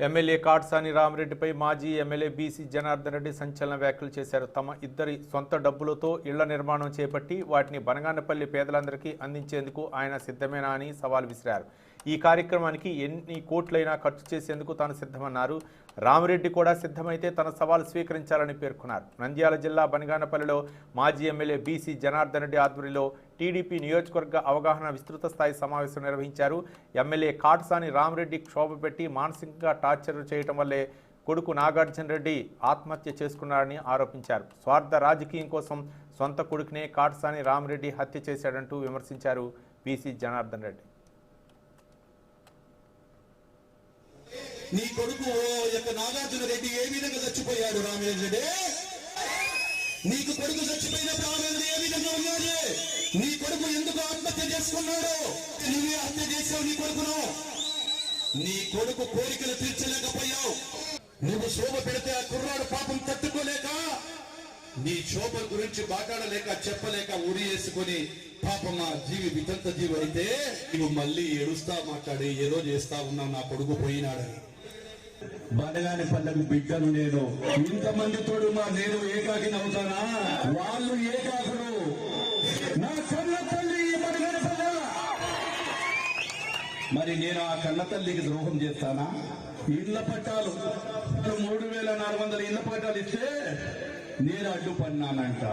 MLA Katasani రామిరెడ్డిపై మాజీ MLA BC Janardhan Reddy సంచలన వ్యాఖ్యలు చేశారు. తమ ఇద్దరి సొంత డబ్బులతో ఇళ్ల నిర్మాణం చేపట్టి వాటిని బనగానపల్లి పేదలందరికీ అందించేందుకు ఆయన సిద్ధమేనా అని సవాల్ విసిరారు. ఈ కార్యక్రమానికి ఎన్ని కోట్లైనా ఖర్చు చేసేందుకు తాను సిద్ధమన్నారు. రామిరెడ్డి కూడా సిద్ధమైతే తన సవాల్ స్వీకరించాలని పేర్కొన్నారు. నంద్యాల జిల్లా బనగానపల్లిలో మాజీ ఎమ్మెల్యే బీసీ జనార్దన్ రెడ్డి ఆధ్వర్యంలో టీడీపీ నియోజకవర్గ అవగాహన విస్తృత స్థాయి సమావేశం నిర్వహించారు. ఎమ్మెల్యే కాట్సాని రామిరెడ్డి క్షోభ పెట్టి మానసికంగా టార్చర్ చేయడం వల్లే కొడుకు నాగార్జున రెడ్డి ఆత్మహత్య చేసుకున్నారని ఆరోపించారు. స్వార్థ రాజకీయం కోసం సొంత కొడుకునే కాట్సాని రామిరెడ్డి హత్య చేశాడంటూ విమర్శించారు బీసీ జనార్దన్ రెడ్డి. నీ కొడుకు నాగార్జున రెడ్డి ఏ విధంగా చచ్చిపోయాడు? రామిరెడ్డి నీకు కొడుకు చచ్చిపోయినప్పుడు రామిరెడ్డి ఏ విధంగా ఉన్నాడు? నీ కొడుకు ఎందుకు ఆత్మహత్య చేసుకున్నాడు? నువ్వే హత్య చేసావు నీ కొడుకును. నీ కొడుకు కోరికలు తీర్చలేకపోయావు. నువ్వు శోభ పెడితే ఆ కుర్రాడు పాపం తట్టుకోలేక నీ శోభ గురించి మాట్లాడలేక చెప్పలేక ఉరి వేసుకొని పాపం ఆ జీవి వితంత జీవి అయితే నువ్వు మళ్ళీ ఏడుస్తా మాట్లాడి ఏదో చేస్తా ఉన్నావు నా కొడుకు పోయినాడని. బనగానపల్లి బిడ్డను నేను ఇంతమంది తోడు నేను ఏకాకిని అవుతానా? వాళ్ళు ఏకాకులు. నా కన్న తల్లి బనగానపల్లి. మరి నేను ఆ కన్న తల్లికి ద్రోహం చేస్తానా? ఇళ్ల పట్టాలు 3400 ఇళ్ల పట్టాలు ఇస్తే నేను అడ్డుపన్నానంట.